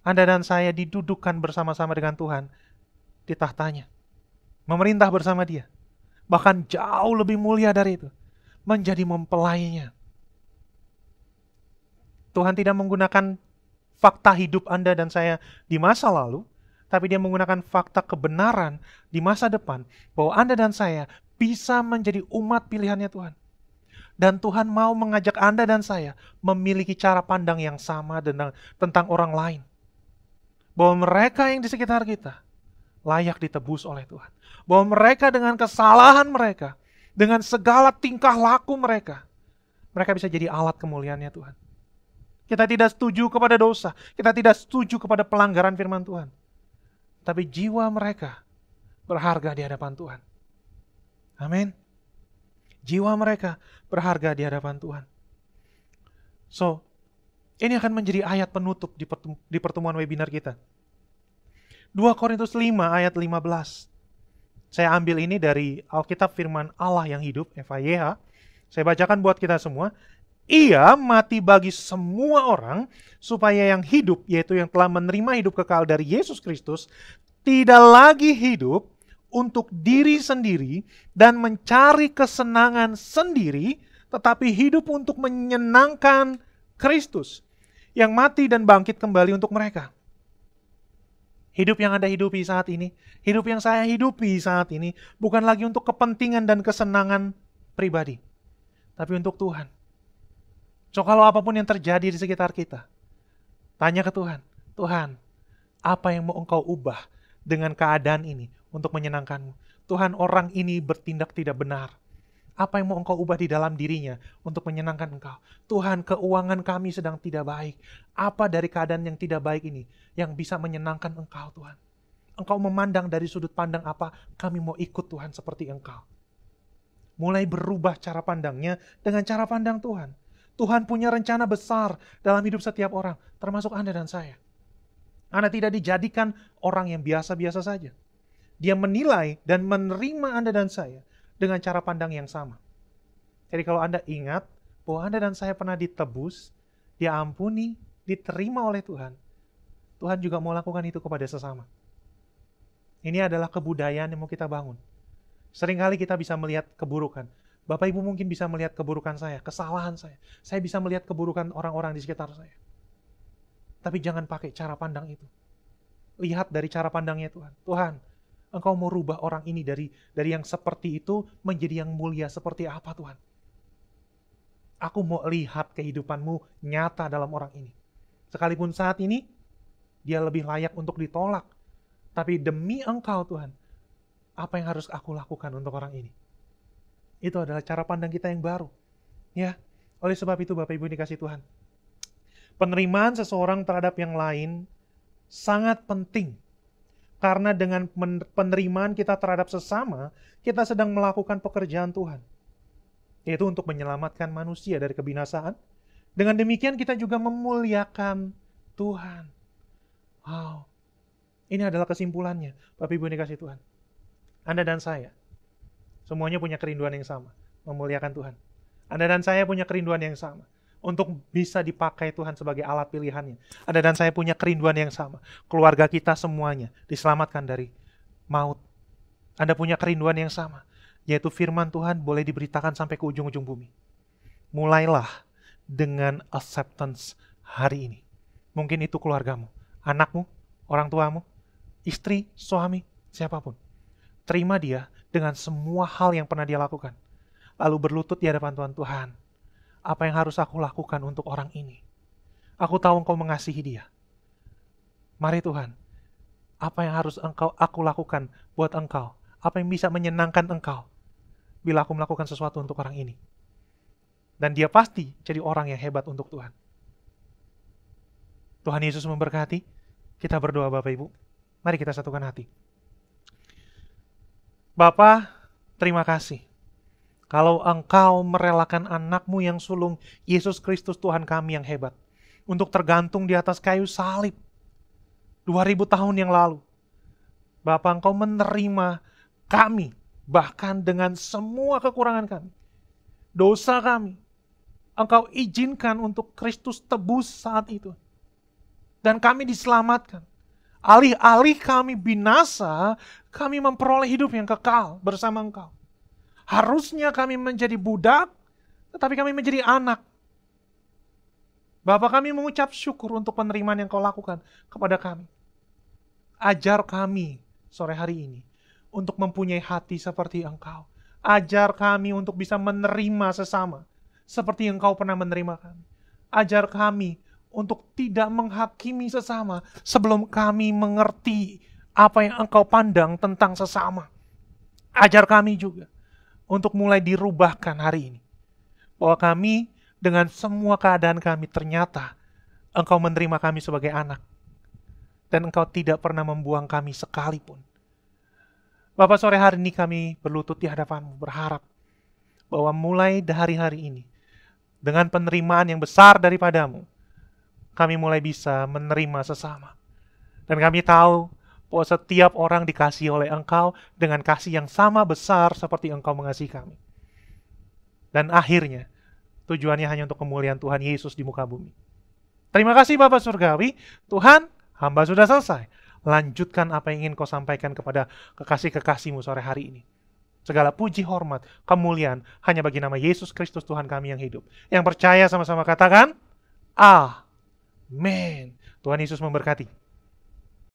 Anda dan saya didudukkan bersama-sama dengan Tuhan di tahtanya. Memerintah bersama Dia. Bahkan jauh lebih mulia dari itu. Menjadi mempelainya. Tuhan tidak menggunakan fakta hidup Anda dan saya di masa lalu, tapi Dia menggunakan fakta kebenaran di masa depan, bahwa Anda dan saya bisa menjadi umat pilihannya Tuhan. Dan Tuhan mau mengajak Anda dan saya memiliki cara pandang yang sama tentang orang lain. Bahwa mereka yang di sekitar kita layak ditebus oleh Tuhan. Bahwa mereka dengan kesalahan mereka, dengan segala tingkah laku mereka bisa jadi alat kemuliaannya Tuhan. Kita tidak setuju kepada dosa, kita tidak setuju kepada pelanggaran firman Tuhan. Tapi jiwa mereka berharga di hadapan Tuhan. Amin. Jiwa mereka berharga di hadapan Tuhan. So, ini akan menjadi ayat penutup di pertemuan webinar kita. 2 Korintus 5 ayat 15. Saya ambil ini dari Alkitab Firman Allah yang hidup, FIYH. Saya bacakan buat kita semua. Ia mati bagi semua orang, supaya yang hidup, yaitu yang telah menerima hidup kekal dari Yesus Kristus, tidak lagi hidup untuk diri sendiri dan mencari kesenangan sendiri, tetapi hidup untuk menyenangkan Kristus, yang mati dan bangkit kembali untuk mereka. Hidup yang Anda hidupi saat ini, hidup yang saya hidupi saat ini, bukan lagi untuk kepentingan dan kesenangan pribadi, tapi untuk Tuhan. So, kalau apapun yang terjadi di sekitar kita, tanya ke Tuhan, Tuhan, apa yang mau Engkau ubah dengan keadaan ini untuk menyenangkan-Mu? Tuhan, orang ini bertindak tidak benar. Apa yang mau Engkau ubah di dalam dirinya untuk menyenangkan Engkau? Tuhan, keuangan kami sedang tidak baik. Apa dari keadaan yang tidak baik ini yang bisa menyenangkan Engkau, Tuhan? Engkau memandang dari sudut pandang apa? Kami mau ikut Tuhan seperti Engkau. Mulai berubah cara pandangnya dengan cara pandang Tuhan. Tuhan punya rencana besar dalam hidup setiap orang, termasuk Anda dan saya. Anda tidak dijadikan orang yang biasa-biasa saja. Dia menilai dan menerima Anda dan saya dengan cara pandang yang sama. Jadi kalau Anda ingat bahwa Anda dan saya pernah ditebus, diampuni, diterima oleh Tuhan, Tuhan juga mau lakukan itu kepada sesama. Ini adalah kebudayaan yang mau kita bangun. Seringkali kita bisa melihat keburukan. Bapak Ibu mungkin bisa melihat keburukan saya, kesalahan saya. Saya bisa melihat keburukan orang-orang di sekitar saya. Tapi jangan pakai cara pandang itu. Lihat dari cara pandangnya Tuhan. Tuhan, Engkau mau rubah orang ini dari yang seperti itu menjadi yang mulia seperti apa Tuhan. Aku mau lihat kehidupan-Mu nyata dalam orang ini. Sekalipun saat ini, dia lebih layak untuk ditolak. Tapi demi Engkau Tuhan, apa yang harus aku lakukan untuk orang ini? Itu adalah cara pandang kita yang baru. Ya, oleh sebab itu Bapak Ibu dikasih Tuhan. Penerimaan seseorang terhadap yang lain sangat penting. Karena dengan penerimaan kita terhadap sesama, kita sedang melakukan pekerjaan Tuhan. Yaitu untuk menyelamatkan manusia dari kebinasaan. Dengan demikian kita juga memuliakan Tuhan. Wow. Ini adalah kesimpulannya, Bapak Ibu yang dikasih Tuhan. Anda dan saya, semuanya punya kerinduan yang sama, memuliakan Tuhan. Anda dan saya punya kerinduan yang sama, untuk bisa dipakai Tuhan sebagai alat pilihannya. Anda dan saya punya kerinduan yang sama. Keluarga kita semuanya diselamatkan dari maut. Anda punya kerinduan yang sama, yaitu firman Tuhan boleh diberitakan sampai ke ujung-ujung bumi. Mulailah dengan acceptance hari ini. Mungkin itu keluargamu, anakmu, orang tuamu, istri, suami, siapapun. Terima dia dengan semua hal yang pernah dia lakukan. Lalu berlutut di hadapan Tuhan. Tuhan, apa yang harus aku lakukan untuk orang ini? Aku tahu Engkau mengasihi dia. Mari Tuhan, apa yang harus aku lakukan buat Engkau? Apa yang bisa menyenangkan Engkau bila aku melakukan sesuatu untuk orang ini? Dan dia pasti jadi orang yang hebat untuk Tuhan. Tuhan Yesus memberkati. Kita berdoa Bapak Ibu. Mari kita satukan hati. Bapa, terima kasih. Kalau Engkau merelakan anakmu yang sulung, Yesus Kristus Tuhan kami yang hebat, untuk tergantung di atas kayu salib 2000 tahun yang lalu. Bapa, Engkau menerima kami, bahkan dengan semua kekurangan kami, dosa kami. Engkau izinkan untuk Kristus tebus saat itu. Dan kami diselamatkan. Alih-alih kami binasa, kami memperoleh hidup yang kekal bersama Engkau. Harusnya kami menjadi budak, tetapi kami menjadi anak. Bapa, kami mengucap syukur untuk penerimaan yang Kau lakukan kepada kami. Ajar kami sore hari ini untuk mempunyai hati seperti Engkau. Ajar kami untuk bisa menerima sesama seperti Engkau pernah menerima kami. Ajar kami untuk tidak menghakimi sesama sebelum kami mengerti apa yang Engkau pandang tentang sesama. Ajar kami juga untuk mulai dirubahkan hari ini. Bahwa kami dengan semua keadaan kami ternyata Engkau menerima kami sebagai anak. Dan Engkau tidak pernah membuang kami sekalipun. Bapak, sore hari ini kami berlutut di hadapan-Mu, berharap bahwa mulai dari hari ini, dengan penerimaan yang besar daripada-Mu, kami mulai bisa menerima sesama. Dan kami tahu bahwa setiap orang dikasihi oleh Engkau dengan kasih yang sama besar seperti Engkau mengasihi kami. Dan akhirnya, tujuannya hanya untuk kemuliaan Tuhan Yesus di muka bumi. Terima kasih Bapak Surgawi. Tuhan, hamba sudah selesai. Lanjutkan apa yang ingin Kau sampaikan kepada kekasih-kekasih-Mu sore hari ini. Segala puji, hormat, kemuliaan hanya bagi nama Yesus Kristus Tuhan kami yang hidup. Yang percaya sama-sama katakan, Amin. Tuhan Yesus memberkati.